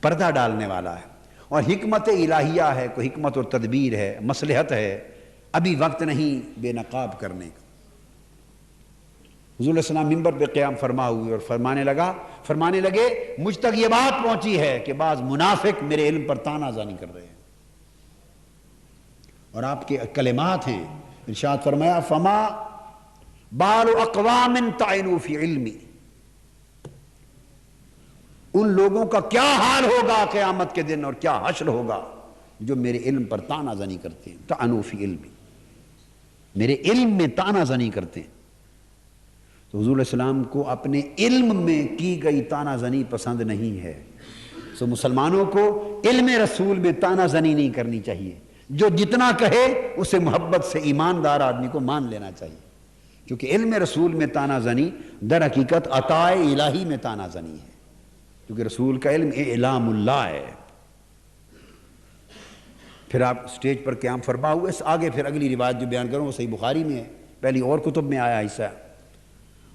پردہ ڈالنے والا ہے، اور حکمت الہیہ ہے، کوئی حکمت اور تدبیر ہے، مصلحت ہے، ابھی وقت نہیں بے نقاب کرنے کا۔ حضور علیہ السلام منبر پہ قیام فرما ہوئے اور فرمانے لگے مجھ تک یہ بات پہنچی ہے کہ بعض منافق میرے علم پر تانا زانی کر رہے ہیں، اور آپ کے کلمات ہیں، ارشاد فرمایا فما بال اقوام طعنوا فی علمی، ان لوگوں کا کیا حال ہوگا قیامت کے دن اور کیا حشر ہوگا جو میرے علم پر تانا زنی کرتے ہیں، طعنوا فی علمی، میرے علم میں تانا زنی کرتے ہیں۔ تو حضور علیہ السلام کو اپنے علم میں کی گئی تانا زنی پسند نہیں ہے، سو مسلمانوں کو علم رسول میں تانا زنی نہیں کرنی چاہیے، جو جتنا کہے اسے محبت سے ایماندار آدمی کو مان لینا چاہیے، کیونکہ علم رسول میں تانا زنی در حقیقت عطاء الہی میں تانا زنی ہے، کیونکہ رسول کا علم اعلام اللہ ہے۔ پھر آپ سٹیج پر قیام فرما ہوئے، آگے پھر اگلی روایت جو بیان کروں وہ صحیح بخاری میں ہے، پہلی اور کتب میں آیا حصہ۔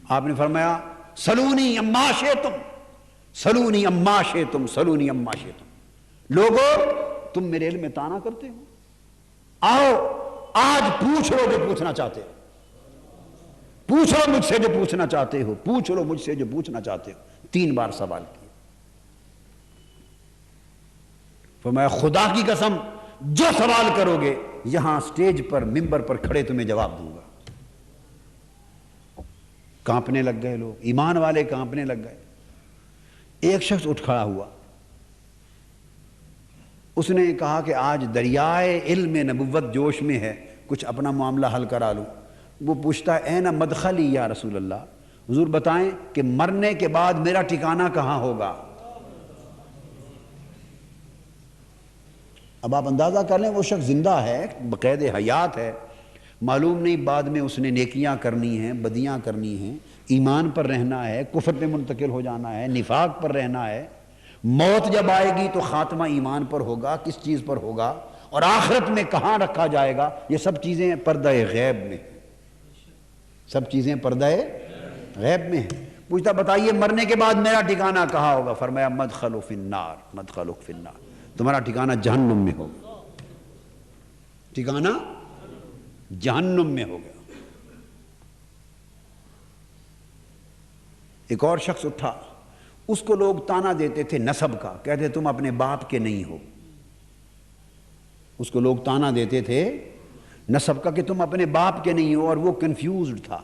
آپ نے فرمایا سلونی اما شئتم، سلونی اما شئتم، سلونی اما شئتم، لوگو تم میرے علم میں تانا کرتے ہو، آؤ آج پوچھ لو جو پوچھنا چاہتے ہو، پوچھ لو مجھ سے جو پوچھنا چاہتے ہو، پوچھ لو مجھ سے جو پوچھنا چاہتے ہو۔ 3 بار سوال کیا، فرمایا خدا کی قسم جو سوال کرو گے یہاں سٹیج پر منبر پر کھڑے تمہیں جواب دوں گا۔ کانپنے لگ گئے لوگ، ایمان والے کانپنے لگ گئے۔ ایک شخص اٹھ کھڑا ہوا، اس نے کہا کہ آج دریائے علم نبوت جوش میں ہے، کچھ اپنا معاملہ حل کرا لوں۔ وہ پوچھتا ہے اے نہ مدخلی یا رسول اللہ، حضور بتائیں کہ مرنے کے بعد میرا ٹھکانہ کہاں ہوگا۔ اب آپ اندازہ کر لیں وہ شخص زندہ ہے، بقید حیات ہے، معلوم نہیں بعد میں اس نے نیکیاں کرنی ہیں، بدیاں کرنی ہیں، ایمان پر رہنا ہے، کفر پہ منتقل ہو جانا ہے، نفاق پر رہنا ہے، موت جب آئے گی تو خاتمہ ایمان پر ہوگا، کس چیز پر ہوگا، اور آخرت میں کہاں رکھا جائے گا، یہ سب چیزیں پردہ غیب میں، سب چیزیں پردہ غیب میں ہیں۔ پوچھتا بتائیے مرنے کے بعد میرا ٹھکانہ کہاں ہوگا، فرمایا مدخل فی النار، مدخل فی النار، تمہارا ٹھکانہ جہنم میں ہوگا، ٹھکانہ جہنم میں ہو گیا۔ ایک اور شخص اٹھا، اس کو لوگ تانا دیتے تھے نسب کا، کہتے تم اپنے باپ کے نہیں ہو. اس کو لوگ تانا دیتے تھے نسب کا کہ تم اپنے باپ کے نہیں ہو، اور وہ کنفیوزڈ تھا.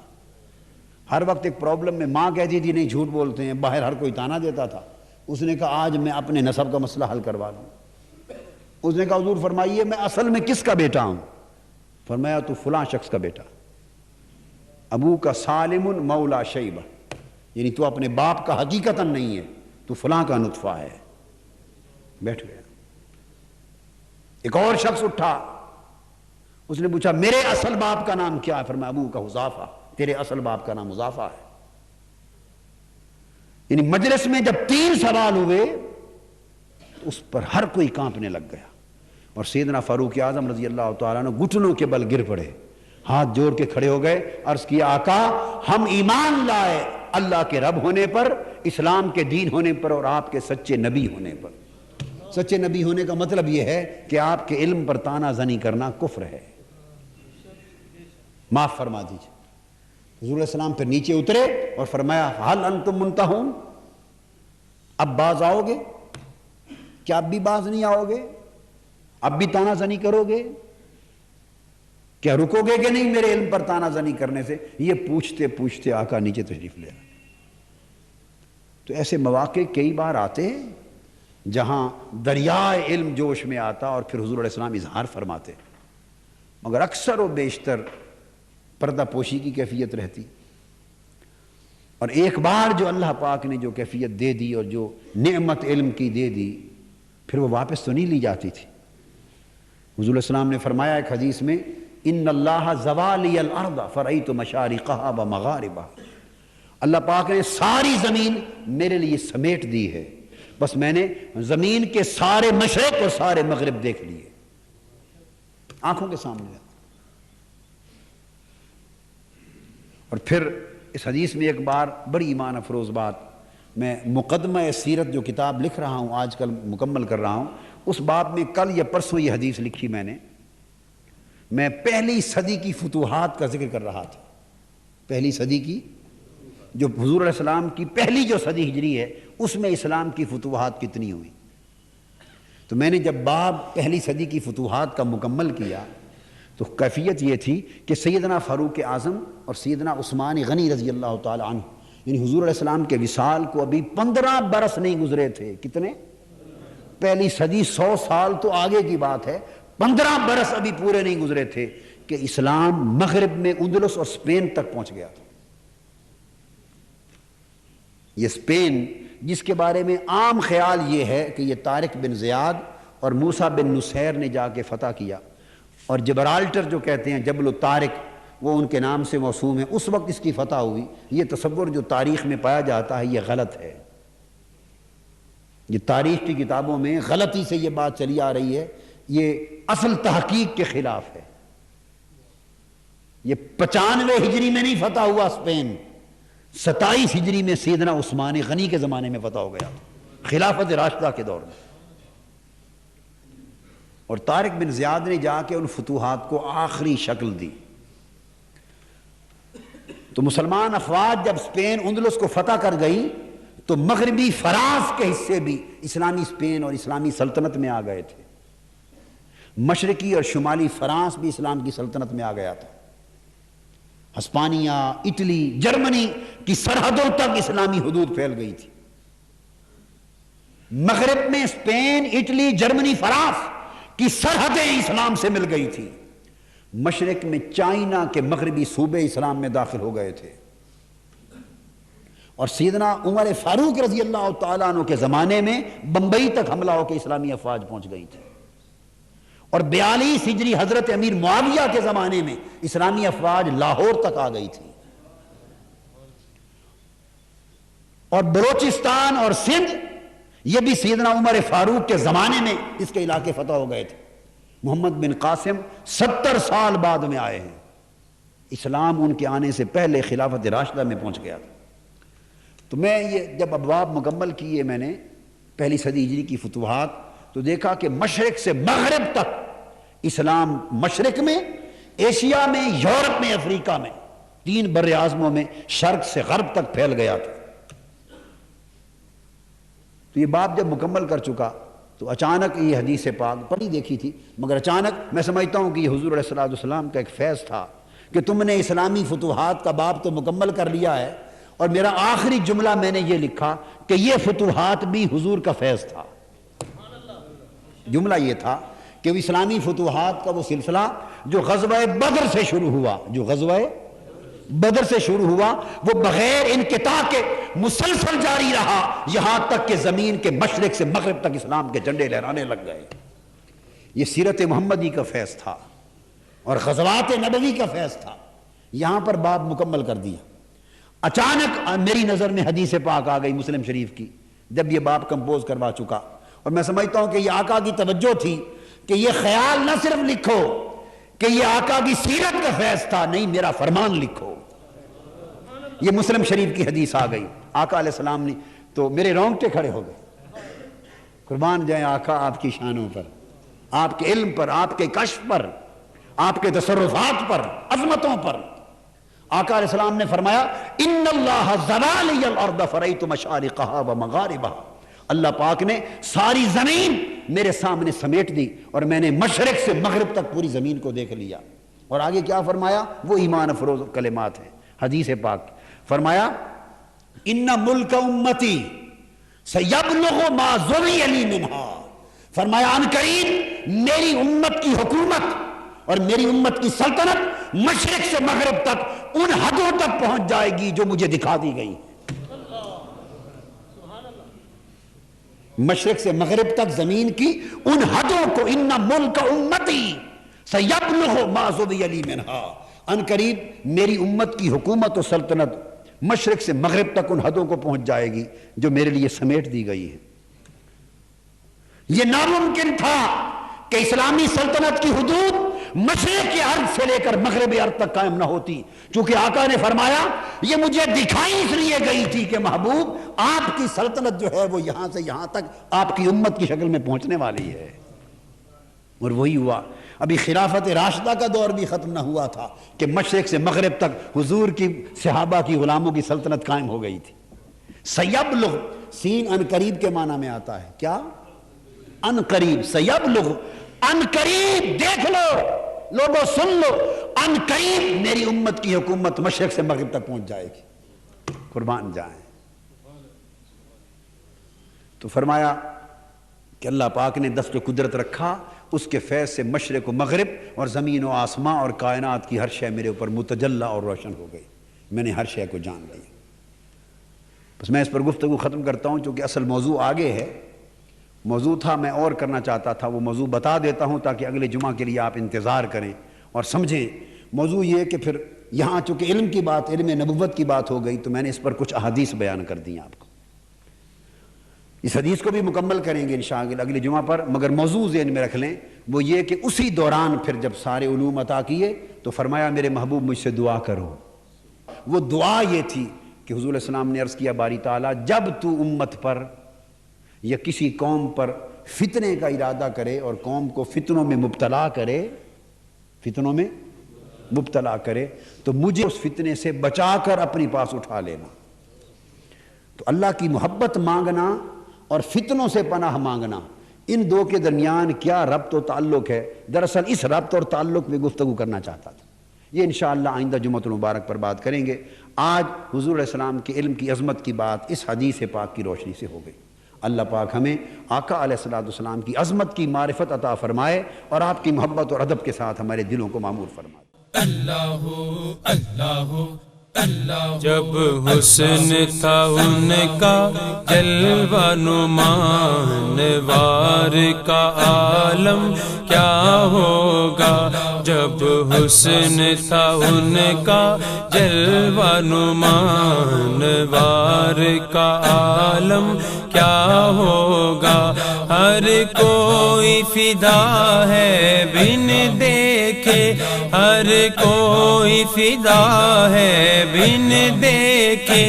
ہر وقت ایک پرابلم میں ماں کہتی تھی نہیں جھوٹ بولتے ہیں، باہر ہر کوئی تانا دیتا تھا. اس نے کہا آج میں اپنے نسب کا مسئلہ حل کروا دوں. اس نے کہا حضور فرمائیے میں اصل میں کس کا بیٹا ہوں؟ فرمایا تو فلاں شخص کا بیٹا، ابو کا سالم مولا شیبہ، یعنی تو اپنے باپ کا حقیقتاً نہیں ہے، تو فلاں کا نطفہ ہے. بیٹھ گیا. ایک اور شخص اٹھا، اس نے پوچھا میرے اصل باپ کا نام کیا ہے؟ فرمایا ابو کا حذافہ، تیرے اصل باپ کا نام حذافہ ہے. یعنی مجلس میں جب 3 سوال ہوئے تو اس پر ہر کوئی کانپنے لگ گیا. اور سیدنا فاروق اعظم رضی اللہ تعالیٰ عنہ گھٹنوں کے بل گر پڑے، ہاتھ جوڑ کے کھڑے ہو گئے، عرض کیا آقا ہم ایمان لائے اللہ کے رب ہونے پر، اسلام کے دین ہونے پر، اور آپ کے سچے نبی ہونے پر. سچے نبی ہونے کا مطلب یہ ہے کہ آپ کے علم پر تانا زنی کرنا کفر ہے. معاف فرما دیجیے. حضور علیہ السلام پھر نیچے اترے اور فرمایا حل انتم منتہون، اب باز آؤ گے؟ کیا اب بھی باز نہیں آؤ گے؟ اب بھی تانا زنی کرو گے؟ کیا رکو گے کہ نہیں میرے علم پر تانا زنی کرنے سے؟ یہ پوچھتے پوچھتے آقا نیچے تشریف لے آئے. تو ایسے مواقع کئی بار آتے ہیں جہاں دریائے علم جوش میں آتا اور پھر حضور علیہ السلام اظہار فرماتے، مگر اکثر و بیشتر پردہ پوشی کی کیفیت رہتی. اور ایک بار جو اللہ پاک نے جو کیفیت دے دی اور جو نعمت علم کی دے دی، پھر وہ واپس تو نہیں لی جاتی تھی. حضور علیہ السلام نے فرمایا ایک حدیث میں ان اللہ زوالی الارض فرأیت مشارقہا و مغاربہا، اللہ پاک نے ساری زمین میرے لیے سمیٹ دی ہے، بس میں نے زمین کے سارے مشرق اور سارے مغرب دیکھ لیے آنکھوں کے سامنے. اور پھر اس حدیث میں ایک بار بڑی ایمان افروز بات، میں مقدمہ سیرت جو کتاب لکھ رہا ہوں آج کل مکمل کر رہا ہوں، اس باب میں کل یا پرسوں یہ حدیث لکھی میں پہلی صدی کی فتوحات کا ذکر کر رہا تھا. پہلی صدی کی، جو حضور علیہ السلام کی پہلی جو صدی ہجری ہے اس میں اسلام کی فتوحات کتنی ہوئی. تو میں نے جب باب پہلی صدی کی فتوحات کا مکمل کیا تو کیفیت یہ تھی کہ سیدنا فاروق اعظم اور سیدنا عثمان غنی رضی اللہ تعالی عنہ، یعنی حضور علیہ السلام کے وصال کو ابھی 15 برس نہیں گزرے تھے. کتنے؟ پہلی صدی 100 سال تو آگے کی بات ہے، 15 برس ابھی پورے نہیں گزرے تھے کہ اسلام مغرب میں اندلس اور اسپین تک پہنچ گیا تھا. یہ اسپین جس کے بارے میں عام خیال یہ ہے کہ یہ طارق بن زیاد اور موسیٰ بن نصیر نے جا کے فتح کیا، اور جبرالٹر جو کہتے ہیں جبل الطارق وہ ان کے نام سے موسوم ہے، اس وقت اس کی فتح ہوئی. یہ تصور جو تاریخ میں پایا جاتا ہے یہ غلط ہے. یہ تاریخ کی کتابوں میں غلطی سے یہ بات چلی آ رہی ہے، یہ اصل تحقیق کے خلاف ہے. یہ 95 ہجری میں نہیں فتح ہوا اسپین، 27 ہجری میں سیدنا عثمان غنی کے زمانے میں فتح ہو گیا تھا، خلافت راشدہ کے دور میں. اور طارق بن زیاد نے جا کے ان فتوحات کو آخری شکل دی. تو مسلمان افواج جب اسپین اندلس کو فتح کر گئی تو مغربی فرانس کے حصے بھی اسلامی اسپین اور اسلامی سلطنت میں آ گئے تھے. مشرقی اور شمالی فرانس بھی اسلام کی سلطنت میں آ گیا تھا. ہسپانیہ، اٹلی، جرمنی کی سرحدوں تک اسلامی حدود پھیل گئی تھی. مغرب میں اسپین، اٹلی، جرمنی، فرانس کی سرحدیں اسلام سے مل گئی تھی. مشرق میں چائنا کے مغربی صوبے اسلام میں داخل ہو گئے تھے. اور سیدنا عمر فاروق رضی اللہ تعالیٰ عنہ کے زمانے میں بمبئی تک حملہ ہو کے اسلامی افواج پہنچ گئی تھی. اور 42 ہجری حضرت امیر معاویہ کے زمانے میں اسلامی افواج لاہور تک آ گئی تھی. اور بلوچستان اور سندھ یہ بھی سیدنا عمر فاروق کے زمانے میں اس کے علاقے فتح ہو گئے تھے. محمد بن قاسم 70 سال بعد میں آئے ہیں. اسلام ان کے آنے سے پہلے خلافت راشدہ میں پہنچ گیا تھا. تو میں یہ جب ابواب مکمل کیے میں نے پہلی صدی ہجری کی فتوحات، تو دیکھا کہ مشرق سے مغرب تک اسلام مشرق میں، ایشیا میں، یورپ میں، افریقہ میں، 3 بر اعظموں میں شرق سے غرب تک پھیل گیا تھا. تو یہ باب جب مکمل کر چکا تو اچانک یہ حدیث پاک پڑھی دیکھی تھی، مگر اچانک میں سمجھتا ہوں کہ یہ حضور علیہ السلام کا ایک فیض تھا کہ تم نے اسلامی فتوحات کا باب تو مکمل کر لیا ہے، اور میرا آخری جملہ میں نے یہ لکھا کہ یہ فتوحات بھی حضور کا فیض تھا۔ جملہ یہ تھا کہ وہ اسلامی فتوحات کا وہ سلسلہ جو غزوہ بدر سے شروع ہوا، جو غزوہ بدر سے شروع ہوا، وہ بغیر انقطاع کے مسلسل جاری رہا، یہاں تک کہ زمین کے مشرق سے مغرب تک اسلام کے جھنڈے لہرانے لگ گئے۔ یہ سیرت محمدی کا فیض تھا اور غزوات نبوی کا فیض تھا۔ یہاں پر باب مکمل کر دیا، اچانک میری نظر میں حدیث پاک آ گئی مسلم شریف کی، جب یہ باب کمپوز کروا چکا، اور میں سمجھتا ہوں کہ یہ آقا کی توجہ تھی کہ یہ خیال نہ صرف لکھو کہ یہ آقا کی سیرت کا فیض تھا، نہیں، میرا فرمان لکھو۔ یہ مسلم شریف کی حدیث آ گئی، آقا علیہ السلام نے تو میرے رونگٹے کھڑے ہو گئے۔ قربان جائیں آقا آپ کی شانوں پر، آپ کے علم پر، آپ کے کشف پر، آپ کے تصرفات پر، عظمتوں پر۔ آقا علیہ السلام نے فرمایا ان اللہ زوال الارض فرأیت مشارقها ومغاربها، اللہ پاک نے ساری زمین میرے سامنے سمیٹ دی اور میں نے مشرق سے مغرب تک پوری زمین کو دیکھ لیا۔ اور آگے کیا فرمایا؟ وہ ایمان افروز کلمات ہیں حدیث پاک۔ فرمایا ان ملک امتی سیبلغ ما ذوی علی منہا، فرمایا ان قریب میری امت کی حکومت اور میری امت کی سلطنت مشرق سے مغرب تک ان حدوں تک پہنچ جائے گی جو مجھے دکھا دی گئی۔ مشرق سے مغرب تک زمین کی ان حدوں کو، ان ملک امتی سیبلغ ما ذوی علی منہا، ان قریب میری امت کی حکومت و سلطنت مشرق سے مغرب تک ان حدوں کو پہنچ جائے گی جو میرے لیے سمیٹ دی گئی ہے۔ یہ ناممکن تھا کہ اسلامی سلطنت کی حدود مشرق کے عرض سے لے کر مغرب عرض تک قائم نہ ہوتی، چونکہ آقا نے فرمایا یہ مجھے دکھائی اس لیے گئی تھی کہ محبوب آپ کی سلطنت جو ہے وہ یہاں سے یہاں تک آپ کی امت کی شکل میں پہنچنے والی ہے۔ اور وہی ہوا۔ ابھی خلافت راشدہ کا دور بھی ختم نہ ہوا تھا کہ مشرق سے مغرب تک حضور کی صحابہ کی غلاموں کی سلطنت قائم ہو گئی تھی۔ سیبلغ، سین ان قریب کے معنی میں آتا ہے، کیا؟ ان قریب، سیبلغ، ان قریب، دیکھ لو لوگوں، سن لو، ان قریب میری امت کی حکومت مشرق سے مغرب تک پہنچ جائے گی۔ قربان جائیں۔ تو فرمایا کہ اللہ پاک نے دست قدرت رکھا، اس کے فیض سے مشرق و مغرب اور زمین و آسمان اور کائنات کی ہر شے میرے اوپر متجلی اور روشن ہو گئی، میں نے ہر شے کو جان لیا۔ بس میں اس پر گفتگو ختم کرتا ہوں چونکہ اصل موضوع آگے ہے۔ موضوع تھا میں اور کرنا چاہتا تھا، وہ موضوع بتا دیتا ہوں تاکہ اگلے جمعہ کے لیے آپ انتظار کریں اور سمجھیں۔ موضوع یہ کہ پھر یہاں چونکہ علم کی بات، علم نبوت کی بات ہو گئی تو میں نے اس پر کچھ احادیث بیان کر دی آپ کو۔ اس حدیث کو بھی مکمل کریں گے انشاءاللہ اگلے جمعہ پر، مگر موضوع ذہن میں رکھ لیں وہ یہ کہ اسی دوران پھر جب سارے علوم عطا کیے تو فرمایا میرے محبوب مجھ سے دعا کرو۔ وہ دعا یہ تھی کہ حضور علیہ السلام نے عرض کیا باری تعالیٰ جب تو امت پر یا کسی قوم پر فتنے کا ارادہ کرے اور قوم کو فتنوں میں مبتلا کرے، فتنوں میں مبتلا کرے تو مجھے اس فتنے سے بچا کر اپنے پاس اٹھا لینا۔ تو اللہ کی محبت مانگنا اور فتنوں سے پناہ مانگنا، ان دو کے درمیان کیا ربط و تعلق ہے؟ دراصل اس ربط اور تعلق میں گفتگو کرنا چاہتا تھا۔ یہ انشاءاللہ آئندہ جمعۃ المبارک پر بات کریں گے۔ آج حضور علیہ السلام کے علم کی عظمت کی بات اس حدیث پاک کی روشنی سے ہو گئی۔ اللہ پاک ہمیں آقا علیہ السلام کی عظمت کی معرفت عطا فرمائے اور آپ کی محبت اور ادب کے ساتھ ہمارے دلوں کو معمور فرمائے۔ اللہ اللہ اللہ۔ جب حسن تھا ان کا جلوہ نماں نوار کا عالم کیا ہوگا، جب حسن تھا ان کا جلوہ نماں نوار کا عالم کیا ہوگا، ہر کوئی فدا ہے بن دیکھے، ہر کوئی فدا ہے بن دیکھے،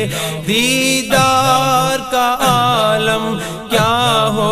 دیدار کا عالم کیا ہو